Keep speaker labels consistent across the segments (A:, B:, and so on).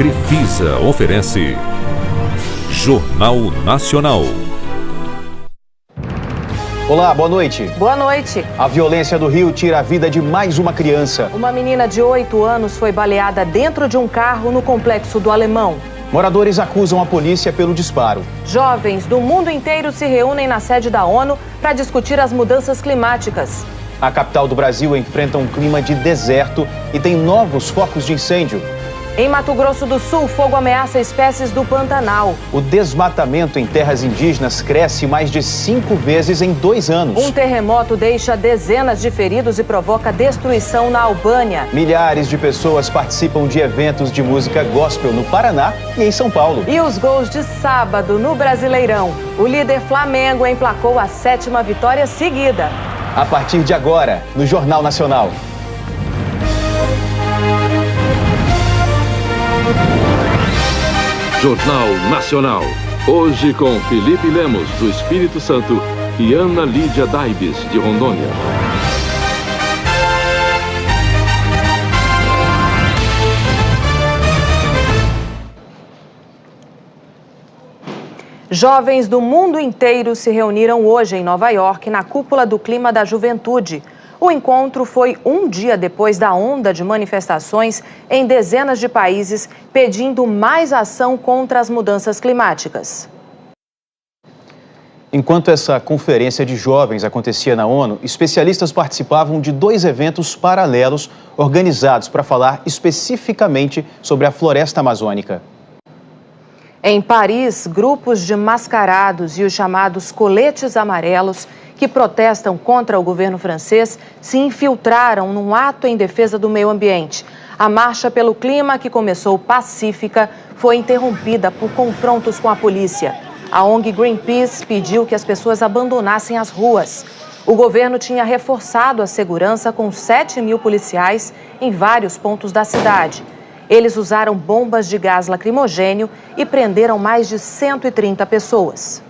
A: Crefisa oferece Jornal Nacional.
B: Olá, boa noite.
C: Boa noite.
B: A violência do Rio tira a vida de mais uma criança.
C: Uma menina de 8 anos foi baleada dentro de um carro no Complexo do Alemão.
B: Moradores acusam a polícia pelo disparo.
C: Jovens do mundo inteiro se reúnem na sede da ONU para discutir as mudanças climáticas.
B: A capital do Brasil enfrenta um clima de deserto e tem novos focos de incêndio.
C: Em Mato Grosso do Sul, fogo ameaça espécies do Pantanal.
B: O desmatamento em terras indígenas cresce mais de 5 vezes em 2 anos.
C: Um terremoto deixa dezenas de feridos e provoca destruição na Albânia.
B: Milhares de pessoas participam de eventos de música gospel no Paraná e em São Paulo.
C: E os gols de sábado no Brasileirão. O líder Flamengo emplacou a 7ª vitória seguida.
B: A partir de agora, no Jornal Nacional.
D: Jornal Nacional. Hoje com Felipe Lemos, do Espírito Santo, e Ana Lídia Daibes, de Rondônia.
C: Jovens do mundo inteiro se reuniram hoje em Nova York na Cúpula do Clima da Juventude. O encontro foi um dia depois da onda de manifestações em dezenas de países pedindo mais ação contra as mudanças climáticas.
B: Enquanto essa conferência de jovens acontecia na ONU, especialistas participavam de 2 eventos paralelos organizados para falar especificamente sobre a floresta amazônica.
C: Em Paris, grupos de mascarados e os chamados coletes amarelos que protestam contra o governo francês se infiltraram num ato em defesa do meio ambiente. A marcha pelo clima, que começou pacífica, foi interrompida por confrontos com a polícia. A ONG Greenpeace pediu que as pessoas abandonassem as ruas. O governo tinha reforçado a segurança com 7.000 policiais em vários pontos da cidade. Eles usaram bombas de gás lacrimogênio e prenderam mais de 130 pessoas.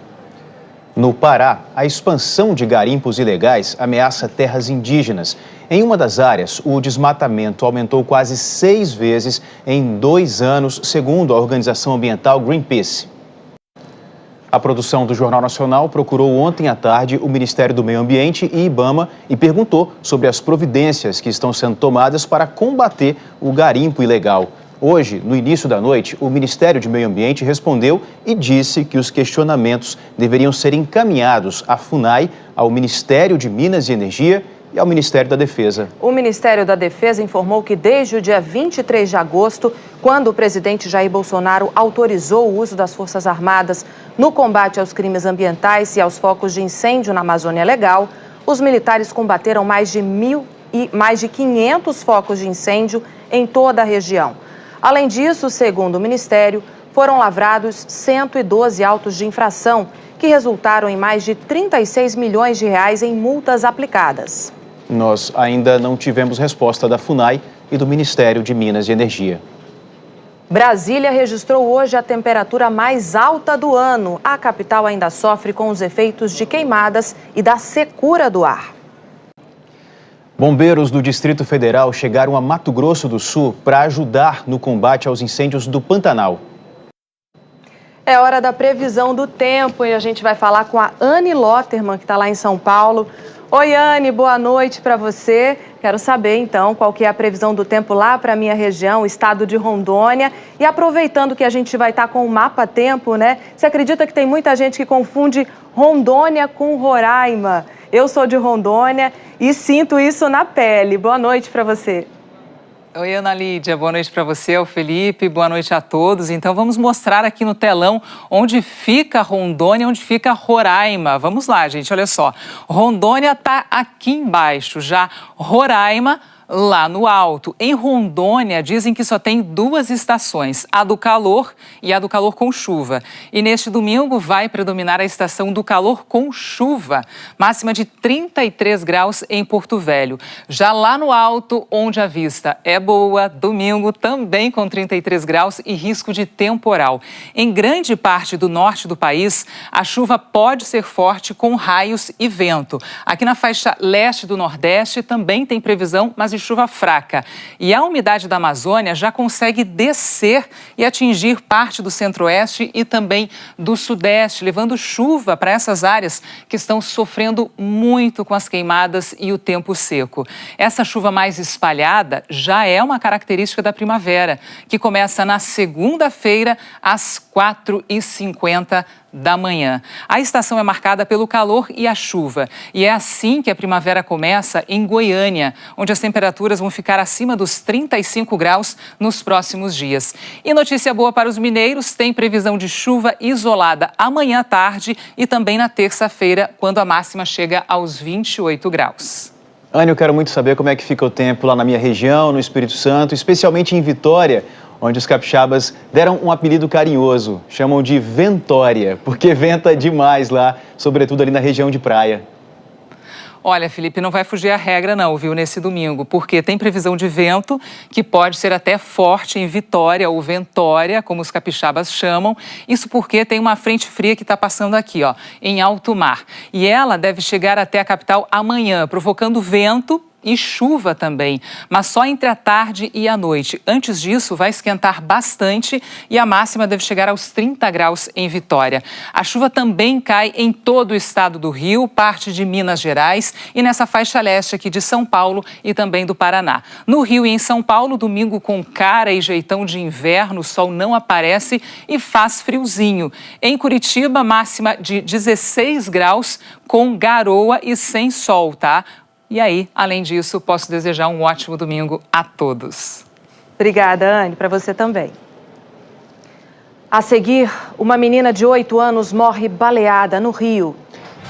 B: No Pará, a expansão de garimpos ilegais ameaça terras indígenas. Em uma das áreas, o desmatamento aumentou quase 6 vezes em 2 anos, segundo a organização ambiental Greenpeace. A produção do Jornal Nacional procurou ontem à tarde o Ministério do Meio Ambiente e IBAMA e perguntou sobre as providências que estão sendo tomadas para combater o garimpo ilegal. Hoje, no início da noite, o Ministério do Meio Ambiente respondeu e disse que os questionamentos deveriam ser encaminhados à FUNAI, ao Ministério de Minas e Energia e ao Ministério da Defesa.
C: O Ministério da Defesa informou que desde o dia 23 de agosto, quando o presidente Jair Bolsonaro autorizou o uso das Forças Armadas no combate aos crimes ambientais e aos focos de incêndio na Amazônia Legal, os militares combateram mais de 500 focos de incêndio em toda a região. Além disso, segundo o Ministério, foram lavrados 112 autos de infração, que resultaram em mais de 36 milhões de reais em multas aplicadas.
B: Nós ainda não tivemos resposta da FUNAI e do Ministério de Minas e Energia.
C: Brasília registrou hoje a temperatura mais alta do ano. A capital ainda sofre com os efeitos de queimadas e da secura do ar.
B: Bombeiros do Distrito Federal chegaram a Mato Grosso do Sul para ajudar no combate aos incêndios do Pantanal.
C: É hora da previsão do tempo e a gente vai falar com a Anne Lotterman, que está lá em São Paulo. Oi, Anne, boa noite para você. Quero saber, então, qual que é a previsão do tempo lá para a minha região, o estado de Rondônia. E aproveitando que a gente vai estar com o mapa tempo, né? Você acredita que tem muita gente que confunde Rondônia com Roraima? Eu sou de Rondônia e sinto isso na pele. Boa noite para você.
E: Oi, Ana Lídia, boa noite para você, o Felipe, boa noite a todos. Então vamos mostrar aqui no telão onde fica Rondônia, onde fica Roraima. Vamos lá, gente, olha só. Rondônia está aqui embaixo, já Roraima lá no alto. Em Rondônia, dizem que só tem 2 estações, a do calor e a do calor com chuva. E neste domingo vai predominar a estação do calor com chuva, máxima de 33 graus em Porto Velho. Já lá no alto, onde a vista é boa, domingo também com 33 graus e risco de temporal. Em grande parte do norte do país, a chuva pode ser forte com raios e vento. Aqui na faixa leste do Nordeste também tem previsão, mas de chuva fraca. E a umidade da Amazônia já consegue descer e atingir parte do centro-oeste e também do sudeste, levando chuva para essas áreas que estão sofrendo muito com as queimadas e o tempo seco. Essa chuva mais espalhada já é uma característica da primavera, que começa na segunda-feira às 4h50 da manhã. A estação é marcada pelo calor e a chuva. E é assim que a primavera começa em Goiânia, onde as temperaturas vão ficar acima dos 35 graus nos próximos dias. E notícia boa para os mineiros, tem previsão de chuva isolada amanhã à tarde e também na terça-feira, quando a máxima chega aos 28 graus.
B: Anny, eu quero muito saber como é que fica o tempo lá na minha região, no Espírito Santo, especialmente em Vitória, onde os capixabas deram um apelido carinhoso, chamam de Ventória, porque venta demais lá, sobretudo ali na região de praia.
E: Olha, Felipe, não vai fugir a regra não, viu, nesse domingo, porque tem previsão de vento que pode ser até forte em Vitória ou Ventória, como os capixabas chamam. Isso porque tem uma frente fria que está passando aqui, ó, em alto mar. E ela deve chegar até a capital amanhã, provocando vento e chuva também, mas só entre a tarde e a noite. Antes disso, vai esquentar bastante e a máxima deve chegar aos 30 graus em Vitória. A chuva também cai em todo o estado do Rio, parte de Minas Gerais e nessa faixa leste aqui de São Paulo e também do Paraná. No Rio e em São Paulo, domingo com cara e jeitão de inverno, o sol não aparece e faz friozinho. Em Curitiba, máxima de 16 graus com garoa e sem sol, tá? E aí, além disso, posso desejar um ótimo domingo a todos.
C: Obrigada, Anny, para você também. A seguir, uma menina de 8 anos morre baleada no Rio.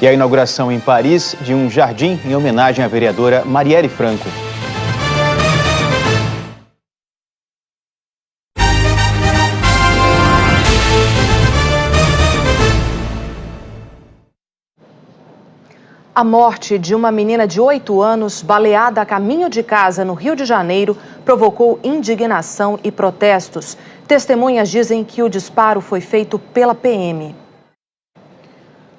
B: E a inauguração em Paris de um jardim em homenagem à vereadora Marielle Franco.
C: A morte de uma menina de 8 anos, baleada a caminho de casa no Rio de Janeiro, provocou indignação e protestos. Testemunhas dizem que o disparo foi feito pela PM.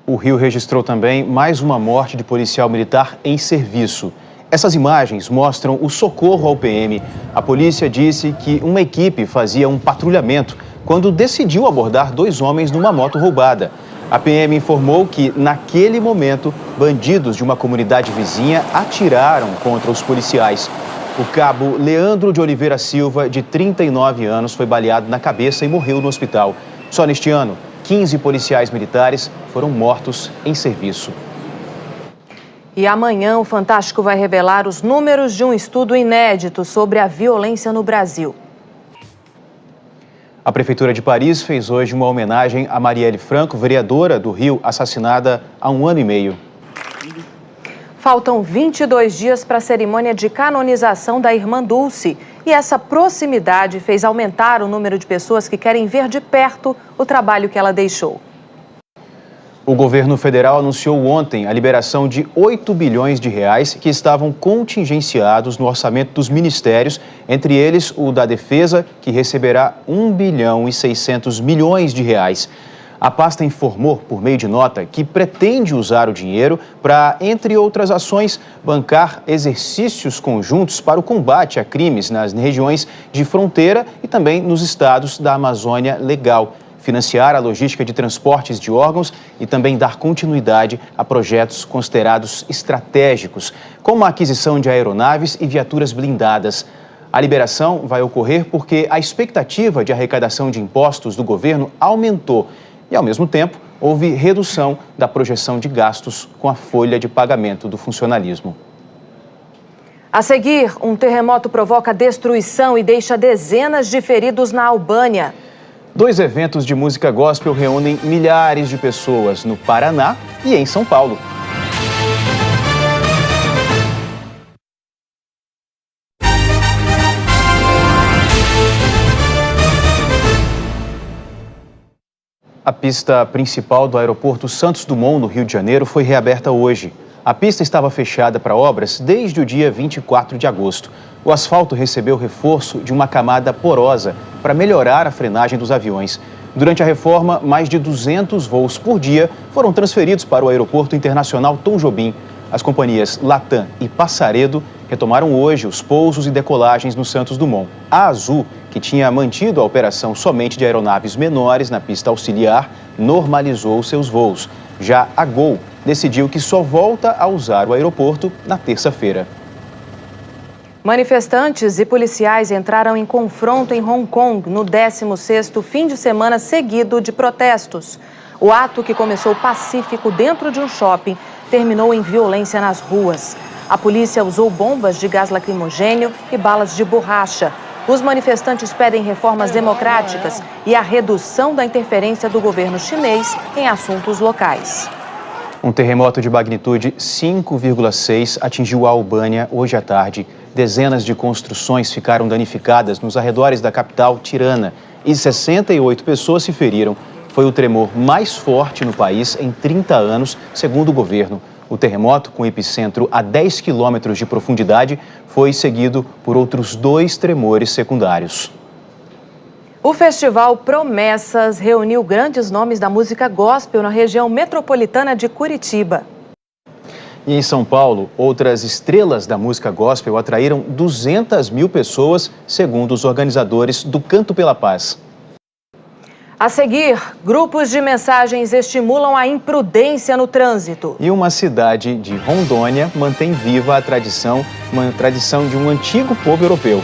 B: O Rio registrou também mais uma morte de policial militar em serviço. Essas imagens mostram o socorro ao PM. A polícia disse que uma equipe fazia um patrulhamento quando decidiu abordar 2 homens numa moto roubada. A PM informou que, naquele momento, bandidos de uma comunidade vizinha atiraram contra os policiais. O cabo Leandro de Oliveira Silva, de 39 anos, foi baleado na cabeça e morreu no hospital. Só neste ano, 15 policiais militares foram mortos em serviço.
C: E amanhã o Fantástico vai revelar os números de um estudo inédito sobre a violência no Brasil.
B: A Prefeitura de Paris fez hoje uma homenagem a Marielle Franco, vereadora do Rio, assassinada há 1 ano e meio.
C: Faltam 22 dias para a cerimônia de canonização da irmã Dulce. E essa proximidade fez aumentar o número de pessoas que querem ver de perto o trabalho que ela deixou.
B: O governo federal anunciou ontem a liberação de 8 bilhões de reais que estavam contingenciados no orçamento dos ministérios, entre eles o da Defesa, que receberá 1 bilhão e 600 milhões de reais. A pasta informou, por meio de nota, que pretende usar o dinheiro para, entre outras ações, bancar exercícios conjuntos para o combate a crimes nas regiões de fronteira e também nos estados da Amazônia Legal, financiar a logística de transportes de órgãos e também dar continuidade a projetos considerados estratégicos, como a aquisição de aeronaves e viaturas blindadas. A liberação vai ocorrer porque a expectativa de arrecadação de impostos do governo aumentou e, ao mesmo tempo, houve redução da projeção de gastos com a folha de pagamento do funcionalismo.
C: A seguir, um terremoto provoca destruição e deixa dezenas de feridos na Albânia.
B: 2 eventos de música gospel reúnem milhares de pessoas no Paraná e em São Paulo. A pista principal do aeroporto Santos Dumont, no Rio de Janeiro, foi reaberta hoje. A pista estava fechada para obras desde o dia 24 de agosto. O asfalto recebeu reforço de uma camada porosa para melhorar a frenagem dos aviões. Durante a reforma, mais de 200 voos por dia foram transferidos para o Aeroporto Internacional Tom Jobim. As companhias Latam e Passaredo retomaram hoje os pousos e decolagens no Santos Dumont. A Azul, que tinha mantido a operação somente de aeronaves menores na pista auxiliar, normalizou seus voos. Já a Gol decidiu que só volta a usar o aeroporto na terça-feira.
C: Manifestantes e policiais entraram em confronto em Hong Kong no 16º fim de semana seguido de protestos. O ato, que começou pacífico dentro de um shopping, terminou em violência nas ruas. A polícia usou bombas de gás lacrimogênio e balas de borracha. Os manifestantes pedem reformas democráticas e a redução da interferência do governo chinês em assuntos locais.
B: Um terremoto de magnitude 5,6 atingiu a Albânia hoje à tarde. Dezenas de construções ficaram danificadas nos arredores da capital, Tirana, e 68 pessoas se feriram. Foi o tremor mais forte no país em 30 anos, segundo o governo. O terremoto, com epicentro a 10 quilômetros de profundidade, foi seguido por outros 2 tremores secundários.
C: O festival Promessas reuniu grandes nomes da música gospel na região metropolitana de Curitiba.
B: E em São Paulo, outras estrelas da música gospel atraíram 200 mil pessoas, segundo os organizadores do Canto pela Paz.
C: A seguir, grupos de mensagens estimulam a imprudência no trânsito.
B: E uma cidade de Rondônia mantém viva a tradição, uma tradição de um antigo povo europeu.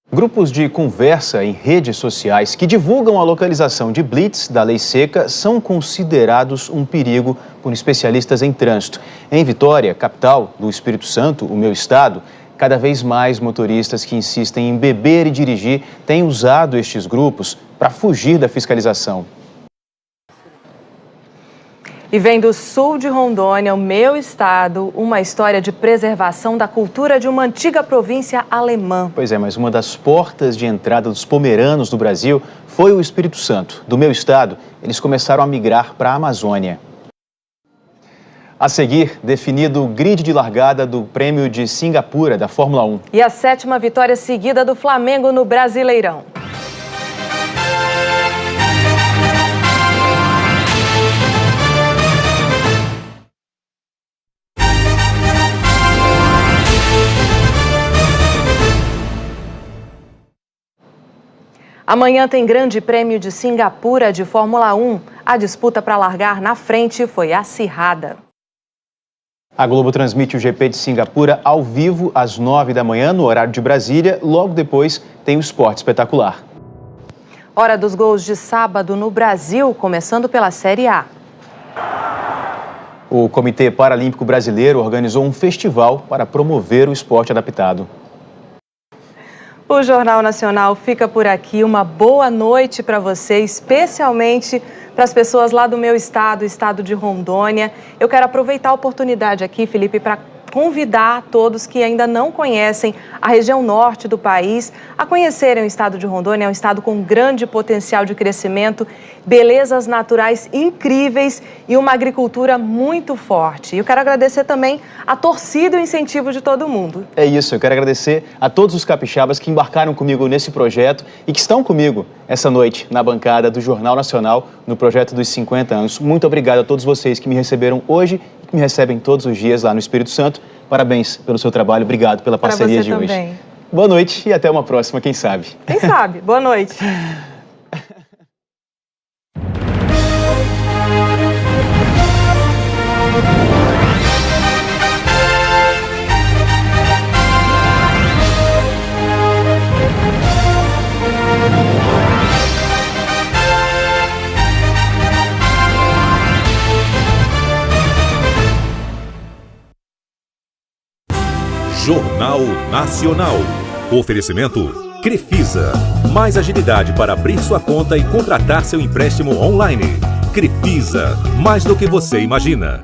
B: Grupos de conversa em redes sociais que divulgam a localização de blitz da lei seca são considerados um perigo por especialistas em trânsito. Em Vitória, capital do Espírito Santo, o meu estado, cada vez mais motoristas que insistem em beber e dirigir têm usado estes grupos para fugir da fiscalização.
C: E vem do sul de Rondônia, o meu estado, uma história de preservação da cultura de uma antiga província alemã.
B: Pois é, mas uma das portas de entrada dos pomeranos do Brasil foi o Espírito Santo. Do meu estado, eles começaram a migrar para a Amazônia. A seguir, definido o grid de largada do Prêmio de Singapura da Fórmula 1.
C: E a 7ª vitória seguida do Flamengo no Brasileirão. Amanhã tem Grande Prêmio de Singapura de Fórmula 1. A disputa para largar na frente foi acirrada.
B: A Globo transmite o GP de Singapura ao vivo às 9 da manhã, no horário de Brasília. Logo depois tem o Esporte Espetacular.
C: Hora dos gols de sábado no Brasil, começando pela Série A.
B: O Comitê Paralímpico Brasileiro organizou um festival para promover o esporte adaptado.
C: O Jornal Nacional fica por aqui. Uma boa noite para você, especialmente para as pessoas lá do meu estado, o estado de Rondônia. Eu quero aproveitar a oportunidade aqui, Felipe, para convidar todos que ainda não conhecem a região norte do país a conhecerem o estado de Rondônia. É um estado com grande potencial de crescimento, belezas naturais incríveis e uma agricultura muito forte. E eu quero agradecer também a torcida e o incentivo de todo mundo.
B: É isso, eu quero agradecer a todos os capixabas que embarcaram comigo nesse projeto e que estão comigo essa noite na bancada do Jornal Nacional, no projeto dos 50 anos. Muito obrigado a todos vocês que me receberam hoje e que me recebem todos os dias lá no Espírito Santo. Parabéns pelo seu trabalho, obrigado pela parceria de hoje.
C: Também.
B: Boa noite e até uma próxima, quem sabe.
C: Quem sabe? Boa noite.
A: Jornal Nacional. Oferecimento Crefisa. Mais agilidade para abrir sua conta e contratar seu empréstimo online. Crefisa, mais do que você imagina.